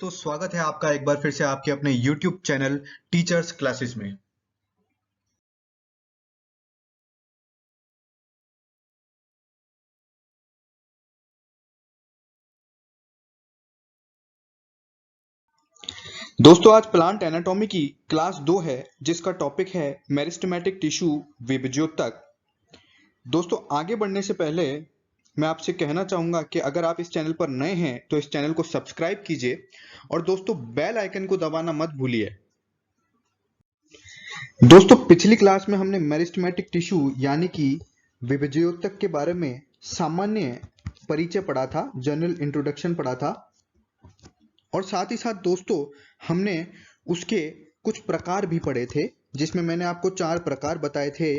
तो स्वागत है आपका एक बार फिर से आपके अपने YouTube चैनल टीचर्स क्लासेस में। दोस्तों आज प्लांट एनाटॉमी की क्लास 2 है जिसका टॉपिक है मेरिस्टेमेटिक टिश्यू विभज्योतक। दोस्तों आगे बढ़ने से पहले मैं आपसे कहना चाहूंगा कि अगर आप इस चैनल पर नए हैं तो इस चैनल को सब्सक्राइब कीजिए और दोस्तों बेल आइकन को दबाना मत भूलिए। दोस्तों पिछली क्लास में हमने मेरिस्टेमेटिक टिश्यू यानी कि विभज्योतक के बारे में सामान्य परिचय पढ़ा था, जनरल इंट्रोडक्शन पढ़ा था और साथ ही साथ दोस्तों हमने उसके कुछ प्रकार भी पढ़े थे जिसमें मैंने आपको 4 प्रकार बताए थे।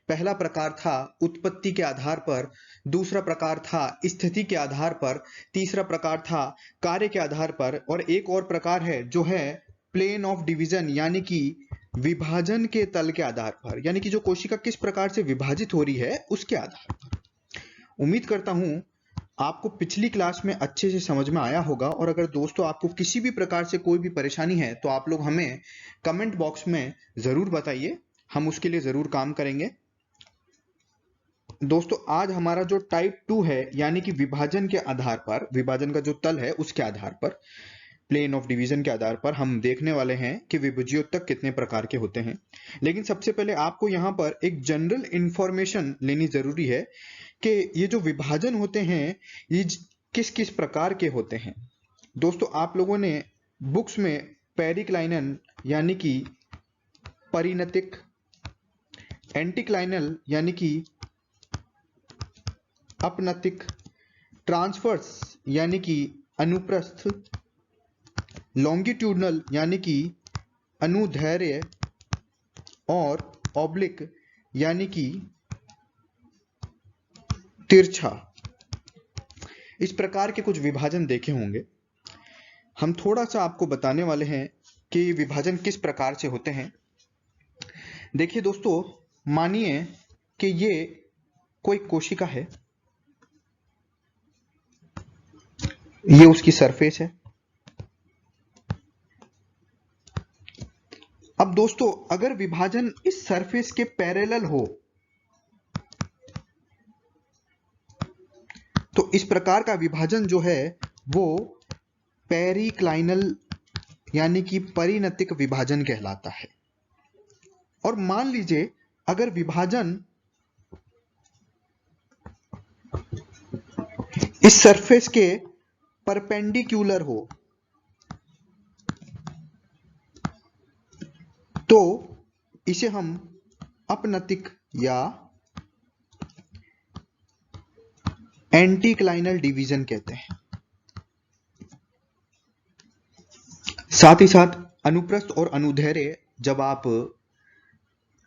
पहला प्रकार था उत्पत्ति के आधार पर, दूसरा प्रकार था स्थिति के आधार पर, तीसरा प्रकार था कार्य के आधार पर और एक और प्रकार है जो है प्लेन ऑफ डिवीजन यानी कि विभाजन के तल के आधार पर, यानी कि जो कोशिका किस प्रकार से विभाजित हो रही है उसके आधार पर। उम्मीद करता हूं आपको पिछली क्लास में अच्छे से समझ में आया होगा और अगर दोस्तों आपको किसी भी प्रकार से कोई भी परेशानी है तो आप लोग हमें कमेंट बॉक्स में जरूर बताइए, हम उसके लिए जरूर काम करेंगे। दोस्तों आज हमारा जो टाइप 2 है यानी कि विभाजन के आधार पर, विभाजन का जो तल है उसके आधार पर, प्लेन ऑफ डिवीजन के आधार पर हम देखने वाले हैं कि विभज्योतक कितने प्रकार के होते हैं। लेकिन सबसे पहले आपको यहाँ पर एक जनरल इंफॉर्मेशन लेनी जरूरी है कि ये जो विभाजन होते हैं ये किस किस प्रकार के होते हैं। दोस्तों आप लोगों ने बुक्स में पेरिक्लाइनल यानी कि परिणतिक, एंटीक्लाइनल यानी कि अपनतिक, ट्रांसवर्स यानी कि अनुप्रस्थ, लॉन्गिट्यूडनल यानी कि अनुदैर्ध्य और ऑब्लिक यानी कि तिरछा, इस प्रकार के कुछ विभाजन देखे होंगे। हम थोड़ा सा आपको बताने वाले हैं कि ये विभाजन किस प्रकार से होते हैं। देखिए दोस्तों, मानिए कि ये कोई कोशिका है, ये उसकी सरफेस है। अब दोस्तों अगर विभाजन इस सरफेस के पैरेलल हो तो इस प्रकार का विभाजन जो है वो पेरिक्लाइनल यानी कि परिणतिक विभाजन कहलाता है। और मान लीजिए अगर विभाजन इस सरफेस के परपेंडिकुलर हो तो इसे हम अपनतिक या एंटीक्लाइनल डिवीजन कहते हैं। साथ ही साथ अनुप्रस्थ और अनुदैर्ध्य, जब आप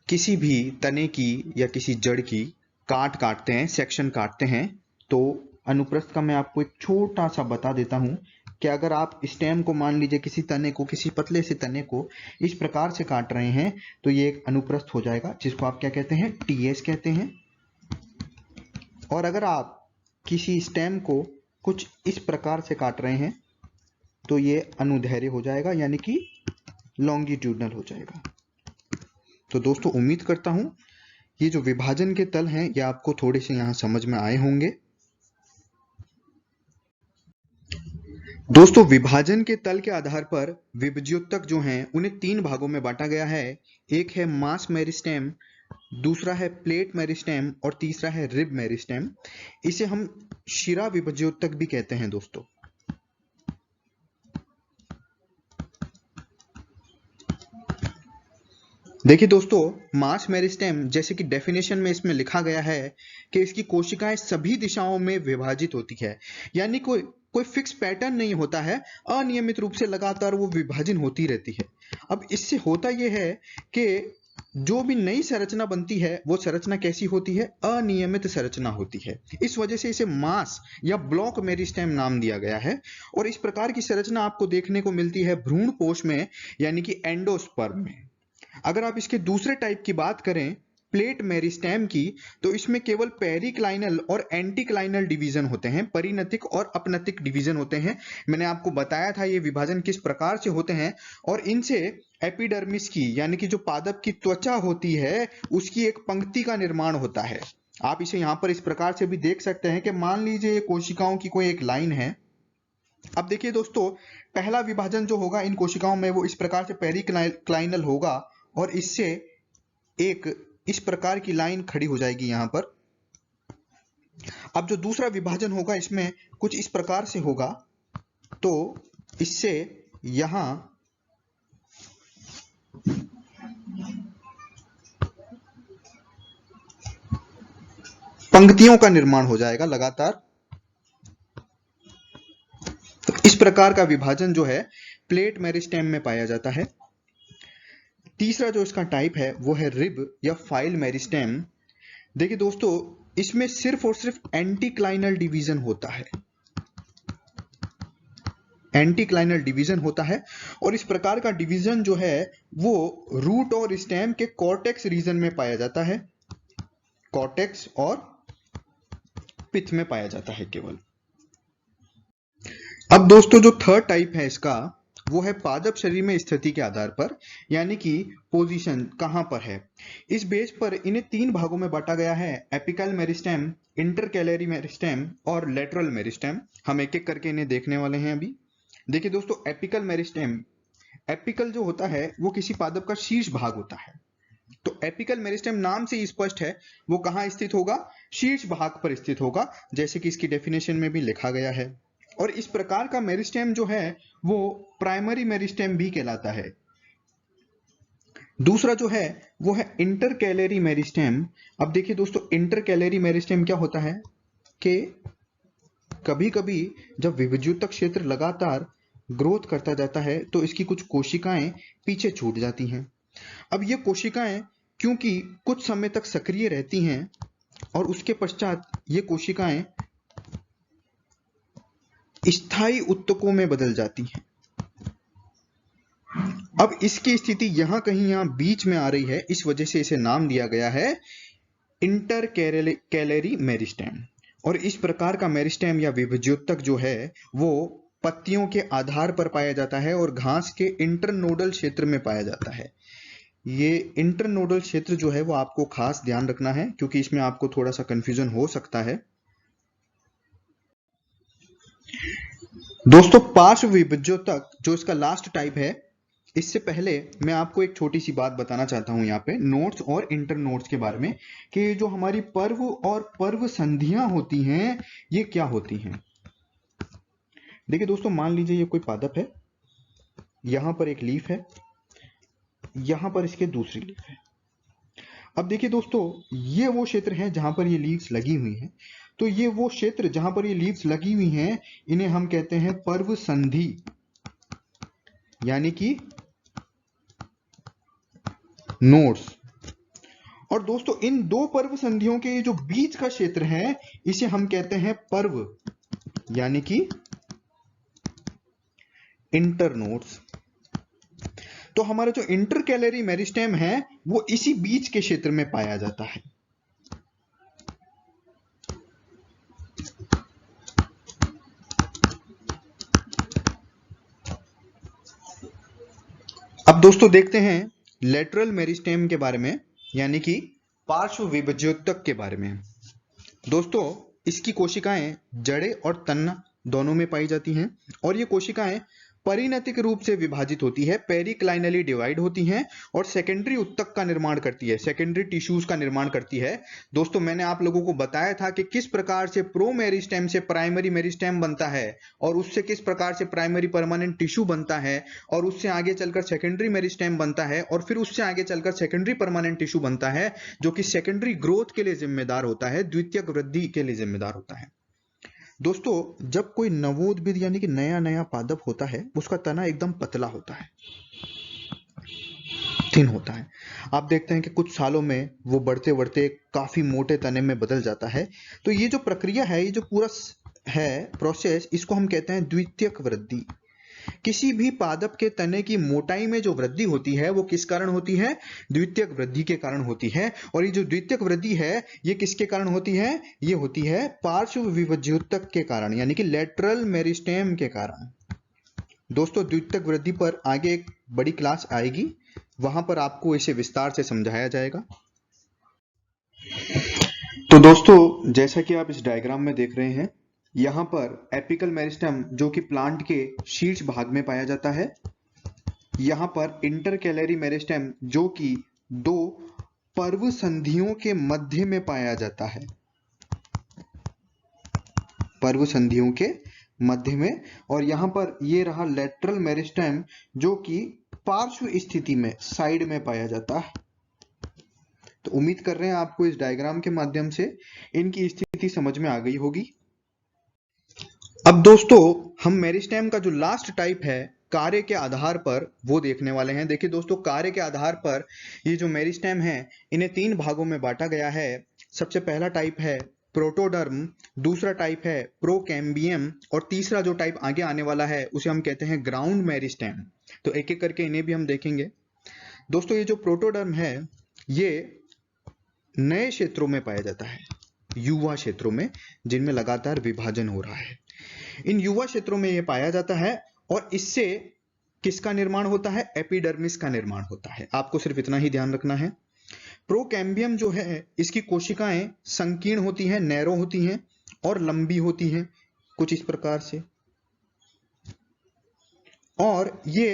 किसी भी तने की या किसी जड़ की काटते हैं, सेक्शन काटते हैं, तो अनुप्रस्थ का मैं आपको एक छोटा सा बता देता हूं कि अगर आप स्टेम को, मान लीजिए किसी तने को, किसी पतले से तने को इस प्रकार से काट रहे हैं तो ये एक अनुप्रस्थ हो जाएगा जिसको आप क्या कहते हैं, टीएस कहते हैं। और अगर आप किसी स्टेम को कुछ इस प्रकार से काट रहे हैं तो ये अनुदैर्ध्य हो जाएगा यानी कि लॉन्गिट्यूडनल हो जाएगा। तो दोस्तों उम्मीद करता हूं ये जो विभाजन के तल हैं ये आपको थोड़े से यहां समझ में आए होंगे। दोस्तों विभाजन के तल के आधार पर विभज्योतक जो हैं उन्हें 3 भागों में बांटा गया है। एक है मास मेरिस्टेम, दूसरा है प्लेट मेरिस्टेम और तीसरा है रिब मेरिस्टेम। इसे हम शिरा विभज्योतक भी कहते हैं। दोस्तों देखिए दोस्तों, मास मेरिस्टेम जैसे कि डेफिनेशन में इसमें लिखा गया है कि इसकी कोशिकाएं सभी दिशाओं में विभाजित होती है, यानी कोई फिक्स पैटर्न नहीं होता है, अनियमित रूप से लगातार वो विभाजन होती रहती है। अब इससे होता यह है कि जो भी नई संरचना बनती है वो संरचना कैसी होती है, अनियमित संरचना होती है। इस वजह से इसे मास या ब्लॉक मेरिस्टेम नाम दिया गया है। और इस प्रकार की संरचना आपको देखने को मिलती है भ्रूणपोष में यानी कि एंडोस्पर्म में। अगर आप इसके दूसरे टाइप की बात करें प्लेट मेरिस्टेम की, तो इसमें केवल पेरिक्लाइनल और एंटीक्लाइनल डिवीजन होते हैं, परिणतिक और अपनतिक डिवीजन होते हैं। मैंने आपको बताया था ये विभाजन किस प्रकार से होते हैं, और इनसे एपिडर्मिस की यानी कि जो पादप की त्वचा होती है उसकी एक पंक्ति का निर्माण होता है। आप इसे यहाँ पर इस प्रकार से भी देख सकते हैं कि मान लीजिए ये कोशिकाओं की कोई एक लाइन है। अब देखिए दोस्तों, पहला विभाजन जो होगा इन कोशिकाओं में वो इस प्रकार से पेरिक्लाइनल होगा, और इससे एक इस प्रकार की लाइन खड़ी हो जाएगी यहां पर। अब जो दूसरा विभाजन होगा इसमें कुछ इस प्रकार से होगा, तो इससे यहां पंक्तियों का निर्माण हो जाएगा लगातार। तो इस प्रकार का विभाजन जो है प्लेट मेरिस्टेम में पाया जाता है। तीसरा जो इसका टाइप है वो है रिब या फाइल मेरिस्टेम। देखिए दोस्तों, इसमें सिर्फ और सिर्फ एंटीक्लाइनल डिवीजन होता है, एंटीक्लाइनल डिवीजन होता है। और इस प्रकार का डिवीजन जो है वो रूट और स्टेम के कॉर्टेक्स रीजन में पाया जाता है, कॉर्टेक्स और पिथ में पाया जाता है केवल। अब दोस्तों जो थर्ड टाइप है इसका वो है पादप शरीर में स्थिति के आधार पर, यानी कि पोजीशन कहां पर है। इस बेस पर इन्हें तीन भागों में बांटा गया है, एपिकल मेरिस्टेम, इंटरकैलरी मेरिस्टेम और लेटरल मेरिस्टेम। हम एक एक करके इन्हें देखने वाले हैं अभी। देखिए दोस्तों, एपिकल मेरिस्टेम, एपिकल जो होता है वो किसी पादप का शीर्ष भाग होता है। तो एपिकल मेरिस्टेम नाम से ही स्पष्ट है वो कहां स्थित होगा, शीर्ष भाग पर स्थित होगा, जैसे कि इसकी डेफिनेशन में भी लिखा गया है। और इस प्रकार का मेरिस्टेम जो है वो प्राइमरी मेरिस्टेम भी कहलाता है। दूसरा जो है वो है इंटरकैलरी मेरिस्टेम। अब देखिए दोस्तों, इंटरकैलरी मेरिस्टेम क्या होता है कि कभी कभी जब विभज्युतक क्षेत्र लगातार ग्रोथ करता जाता है तो इसकी कुछ कोशिकाएं पीछे छूट जाती हैं। अब ये कोशिकाएं क्योंकि कुछ समय तक सक्रिय रहती हैं और उसके पश्चात ये कोशिकाएं स्थायी उत्तकों में बदल जाती हैं। अब इसकी स्थिति यहां कहीं यहां बीच में आ रही है, इस वजह से इसे नाम दिया गया है इंटरकैलरी मेरिस्टेम। और इस प्रकार का मेरिस्टेम या विभज्योतक जो है वो पत्तियों के आधार पर पाया जाता है और घास के इंटरनोडल क्षेत्र में पाया जाता है। ये इंटरनोडल क्षेत्र जो है वो आपको खास ध्यान रखना है क्योंकि इसमें आपको थोड़ा सा कंफ्यूजन हो सकता है। दोस्तों, पार्श्व विभज्योतक जो इसका लास्ट टाइप है, इससे पहले मैं आपको एक छोटी सी बात बताना चाहता हूं यहाँ पे नोड्स और इंटर नोड्स के बारे में, कि जो हमारी पर्व और पर्व संधियां होती हैं ये क्या होती हैं। देखिए दोस्तों, मान लीजिए ये कोई पादप है, यहां पर एक लीफ है, यहां पर इसके दूसरी लीफ है। अब देखिए दोस्तों, ये वो क्षेत्र है जहां पर ये लीव्स लगी हुई हैं। तो ये वो क्षेत्र जहां पर ये लीव्स लगी हुई हैं इन्हें हम कहते हैं पर्व संधि, यानी कि नोड्स। और दोस्तों, इन दो पर्व संधियों के जो बीच का क्षेत्र है इसे हम कहते हैं पर्व, यानी कि इंटरनोड्स। तो हमारा जो इंटरकैलरी मेरिस्टेम है वो इसी बीच के क्षेत्र में पाया जाता है। अब दोस्तों देखते हैं लेटरल मेरिस्टेम के बारे में, यानी कि पार्श्व विभज्योतक के बारे में। दोस्तों, इसकी कोशिकाएं जड़ें और तना दोनों में पाई जाती हैं और ये कोशिकाएं परिणतिक रूप से विभाजित होती है, पेरिक्लाइनली डिवाइड होती हैं और सेकेंडरी उत्तक का निर्माण करती है, सेकेंडरी टिश्यूज का निर्माण करती है। दोस्तों, मैंने आप लोगों को बताया था कि किस प्रकार से प्रो मेरिस्टेम से प्राइमरी मेरिस्टेम बनता है और उससे किस प्रकार से प्राइमरी परमानेंट टिश्यू बनता है और उससे आगे चलकर सेकेंडरी मेरिस्टेम बनता है और फिर उससे आगे चलकर सेकेंडरी परमानेंट टिश्यू बनता है, जो कि सेकेंडरी ग्रोथ के लिए जिम्मेदार होता है, द्वितीयक वृद्धि के लिए जिम्मेदार होता है। दोस्तों, जब कोई नवोद्भिद यानी कि नया नया पादप होता है उसका तना एकदम पतला होता है, थिन होता है। आप देखते हैं कि कुछ सालों में वो बढ़ते बढ़ते काफी मोटे तने में बदल जाता है। तो ये जो प्रक्रिया है, ये जो पूरा है प्रोसेस, इसको हम कहते हैं द्वितीयक वृद्धि। किसी भी पादप के तने की मोटाई में जो वृद्धि होती है वो किस कारण होती है? द्वितीयक वृद्धि के कारण होती है। और ये जो द्वितीयक वृद्धि है ये किसके कारण होती है? ये होती है पार्श्व विभज्योतक के कारण, यानी कि लेटरल मेरिस्टेम के कारण। दोस्तों द्वितीयक वृद्धि पर आगे एक बड़ी क्लास आएगी, वहां पर आपको इसे विस्तार से समझाया जाएगा। तो दोस्तों जैसा कि आप इस डायग्राम में देख रहे हैं, यहां पर एपिकल मेरिस्टेम जो कि प्लांट के शीर्ष भाग में पाया जाता है, यहां पर इंटरकैलरी मेरिस्टेम जो कि दो पर्व संधियों के मध्य में पाया जाता है, पर्व संधियों के मध्य में। और यहां पर ये रहा लेटरल मेरिस्टेम जो कि पार्श्व स्थिति में साइड में पाया जाता है। तो उम्मीद कर रहे हैं आपको इस डायग्राम के माध्यम से इनकी स्थिति समझ में आ गई होगी। अब दोस्तों हम मेरिस्टेम का जो लास्ट टाइप है कार्य के आधार पर वो देखने वाले हैं। देखिए दोस्तों, कार्य के आधार पर ये जो मेरिस्टेम है इन्हें 3 भागों में बांटा गया है। सबसे पहला टाइप है प्रोटोडर्म, दूसरा टाइप है प्रोकैम्बियम, और तीसरा जो टाइप आगे आने वाला है उसे हम कहते हैं ग्राउंड मेरिस्टेम। तो एक एक करके इन्हें भी हम देखेंगे। दोस्तों ये जो प्रोटोडर्म है ये नए क्षेत्रों में पाया जाता है, युवा क्षेत्रों में, जिनमें लगातार विभाजन हो रहा है। इन युवा क्षेत्रों में यह पाया जाता है और इससे किसका निर्माण होता है? एपिडर्मिस का निर्माण होता है। आपको सिर्फ इतना ही ध्यान रखना है। प्रोकैम्बियम जो है इसकी कोशिकाएं संकीर्ण होती हैं, नैरो होती हैं और लंबी होती हैं कुछ इस प्रकार से, और ये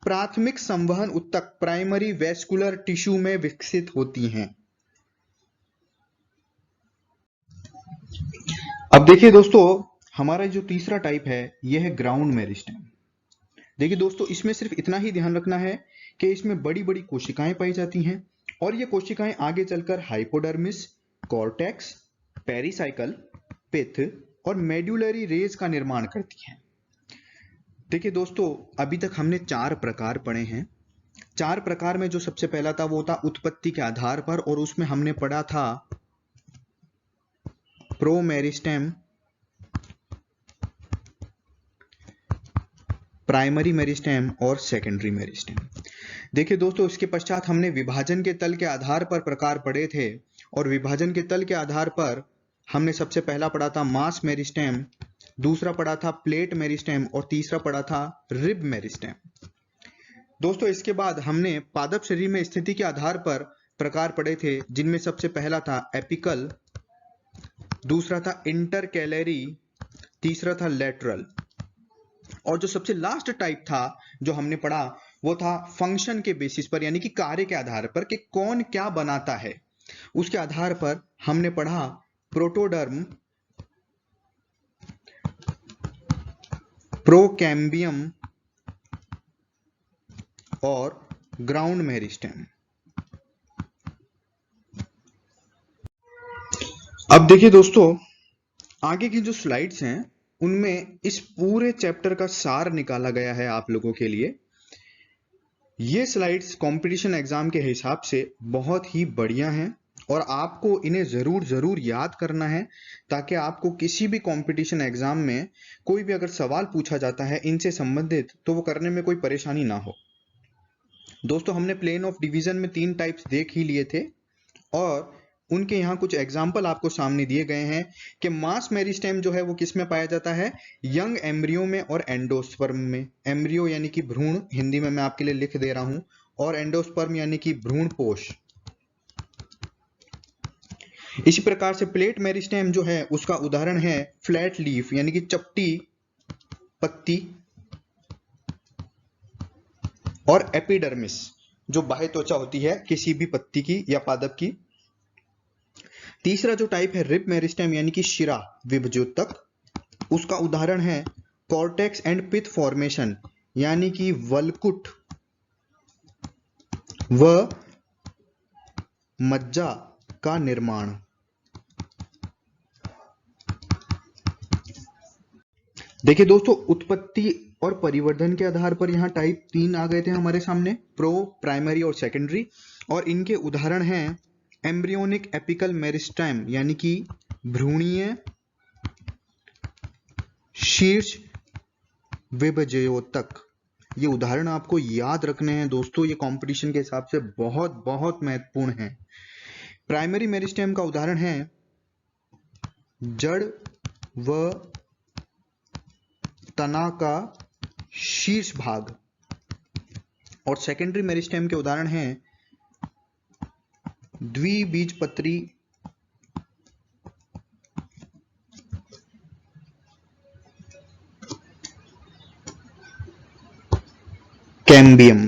प्राथमिक संवहन उत्तक प्राइमरी वेस्कुलर टिश्यू में विकसित होती हैं। अब देखिए दोस्तों, हमारा जो तीसरा टाइप है यह है ग्राउंड मेरिस्टेम। देखिए दोस्तों, इसमें सिर्फ इतना ही ध्यान रखना है कि इसमें बड़ी बड़ी कोशिकाएं पाई जाती हैं और ये कोशिकाएं आगे चलकर हाइपोडर्मिस, कॉर्टेक्स, पेरिसाइकल, पिथ और मेड्यूलरी रेज का निर्माण करती हैं। देखिए दोस्तों, अभी तक हमने 4 प्रकार पढ़े हैं। 4 प्रकार में जो सबसे पहला था वो था उत्पत्ति के आधार पर, और उसमें हमने पढ़ा था प्रोमेरिस्टेम, प्राइमरी मेरिस्टेम और सेकेंडरी मेरिस्टेम। देखिए दोस्तों, इसके पश्चात हमने विभाजन के तल के आधार पर प्रकार पढ़े थे, और विभाजन के तल के आधार पर हमने सबसे पहला पढ़ा था मास मेरिस्टेम, दूसरा पढ़ा था प्लेट मेरिस्टेम और तीसरा पढ़ा था रिब मेरिस्टेम। दोस्तों इसके बाद हमने पादप शरीर में स्थिति के आधार पर प्रकार पढ़े थे, जिनमें सबसे पहला था एपिकल, दूसरा था इंटरकैलरी, तीसरा था लेटरल, और जो सबसे लास्ट टाइप था जो हमने पढ़ा वो था फंक्शन के बेसिस पर, यानी कि कार्य के आधार पर कि कौन क्या बनाता है, उसके आधार पर हमने पढ़ा प्रोटोडर्म, प्रोकैम्बियम और ग्राउंड मेरिस्टेम। अब देखिए दोस्तों, आगे की जो स्लाइड्स हैं उनमें इस पूरे चैप्टर का सार निकाला गया है आप लोगों के लिए। ये स्लाइड्स कंपटीशन एग्जाम के हिसाब से बहुत ही बढ़िया हैं और आपको इन्हें जरूर याद करना है, ताकि आपको किसी भी कंपटीशन एग्जाम में कोई भी अगर सवाल पूछा जाता है इनसे संबंधित तो वो करने में कोई परेशानी ना हो। दोस्तों हमने प्लेन ऑफ डिवीजन में 3 टाइप्स देख ही लिए थे, और उनके यहाँ कुछ एग्जाम्पल आपको सामने दिए गए हैं कि मास मेरिस्टेम जो है वो किस में पाया जाता है? यंग एम्ब्रियो में और एंडोस्पर्म में। एम्ब्रियो यानी कि भ्रूण, हिंदी में मैं आपके लिए लिख दे रहा हूं, और एंडोस्पर्म यानी कि भ्रूण पोष। इसी प्रकार से प्लेट मेरिस्टेम जो है उसका उदाहरण है फ्लैट लीफ यानी कि चपटी पत्ती, और एपिडर्मिस जो बाह्य त्वचा होती है किसी भी पत्ती की या पादप की। तीसरा जो टाइप है रिब मेरिस्टेम यानी कि शिरा विभज्योतक, उसका उदाहरण है कॉर्टेक्स एंड पिथ फॉर्मेशन यानी कि वलकुट व मज्जा का निर्माण। देखिए दोस्तों, उत्पत्ति और परिवर्धन के आधार पर यहाँ टाइप 3 आ गए थे हमारे सामने, प्रो, प्राइमरी और सेकेंडरी, और इनके उदाहरण हैं एम्ब्रियोनिक एपिकल मेरिस्टेम यानी कि भ्रूणीय शीर्ष विभजयोतक। ये उदाहरण आपको याद रखने हैं दोस्तों, ये कंपटीशन के हिसाब से बहुत बहुत महत्वपूर्ण है। प्राइमरी मेरिस्टेम का उदाहरण है जड़ व तना का शीर्ष भाग, और सेकेंडरी मेरिस्टेम के उदाहरण हैं द्विबीजपत्री कैम्बियम।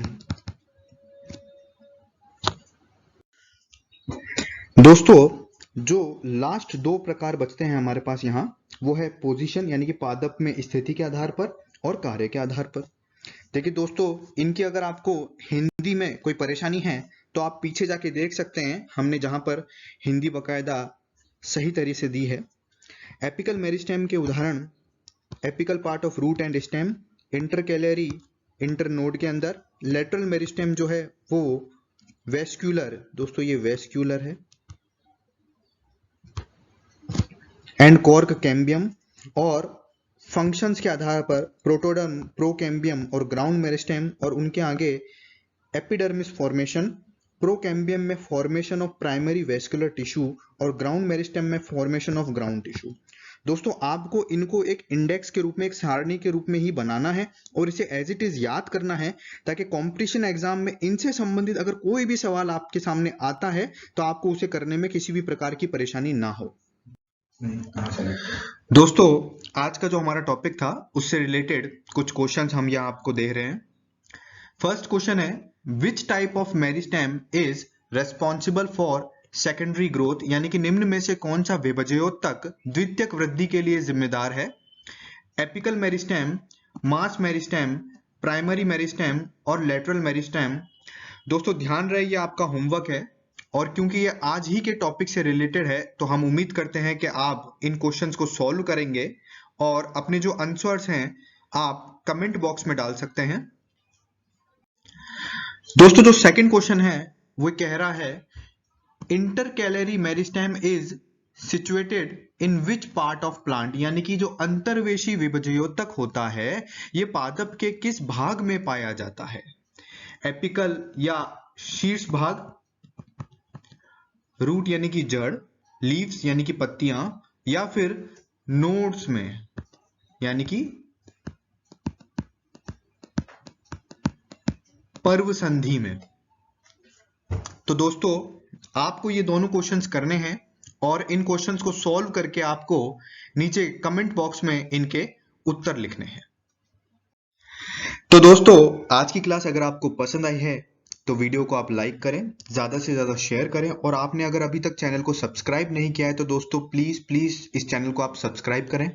दोस्तों जो लास्ट दो प्रकार बचते हैं हमारे पास यहाँ, वो है पोजीशन यानी कि पादप में स्थिति के आधार पर और कार्य के आधार पर। देखिए दोस्तों, इनकी अगर आपको हिंदी में कोई परेशानी है तो आप पीछे जाके देख सकते हैं, हमने जहां पर हिंदी बकायदा सही तरीके से दी है। एपिकल मेरिस्टेम के उदाहरण apical part of root and stem, intercalary internode के अंदर। लेटरल मेरिस्टेम जो है वो वेस्क्यूलर, दोस्तों ये वेस्क्यूलर है, एंड कॉर्क कैम्बियम। और फंक्शंस के आधार पर प्रोटोडर्म, प्रोकैम्बियम और ग्राउंड मेरिस्टेम, और उनके आगे एपिडर्मिस फॉर्मेशन। प्रोकैम्बियम में formation of primary vascular tissue और ग्राउंड मेरिस्टेम में फॉर्मेशन ऑफ ग्राउंड टिश्यू। दोस्तों आपको इनको एक इंडेक्स के रूप में, एक सारणी के रूप में ही बनाना है और इसे एज इट इज याद करना है, ताकि कंपटीशन एग्जाम में इनसे संबंधित अगर कोई भी सवाल आपके सामने आता है तो आपको उसे करने में किसी भी प्रकार की परेशानी ना हो। दोस्तों आज का जो हमारा टॉपिक था उससे रिलेटेड कुछ क्वेश्चंस हम यहाँ आपको दे रहे हैं। फर्स्ट क्वेश्चन है, which type of meristem is responsible for secondary growth, यानी कि निम्न में से कौन सा विभजयोतक द्वितीयक वृद्धि के लिए जिम्मेदार है? एपिकल मेरिस्टेम, मास मेरिस्टेम, प्राइमरी मेरिस्टेम और लेटरल मेरिस्टेम। दोस्तों ध्यान रहे ये आपका होमवर्क है, और क्योंकि ये आज ही के टॉपिक से रिलेटेड है तो हम उम्मीद करते हैं कि आप इन क्वेश्चंस को सॉल्व करेंगे और अपने जो आंसर्स हैं आप कमेंट बॉक्स में डाल सकते हैं। दोस्तों जो सेकंड क्वेश्चन है वो कह रहा है, intercalary meristem is situated in which part of plant, यानी कि जो अंतर्वेशी विभजयोतक होता है ये पादप के किस भाग में पाया जाता है? एपिकल या शीर्ष भाग, रूट यानी कि जड़, लीव्स यानी कि पत्तियां, या फिर नोड्स में यानी कि पर्व संधि में। तो दोस्तों आपको ये दोनों क्वेश्चंस करने हैं और इन क्वेश्चंस को सॉल्व करके आपको नीचे कमेंट बॉक्स में इनके उत्तर लिखने हैं। तो दोस्तों आज की क्लास अगर आपको पसंद आई है तो वीडियो को आप लाइक करें, ज्यादा से ज्यादा शेयर करें, और आपने अगर अभी तक चैनल को सब्सक्राइब नहीं किया है तो दोस्तों प्लीज इस चैनल को आप सब्सक्राइब करें।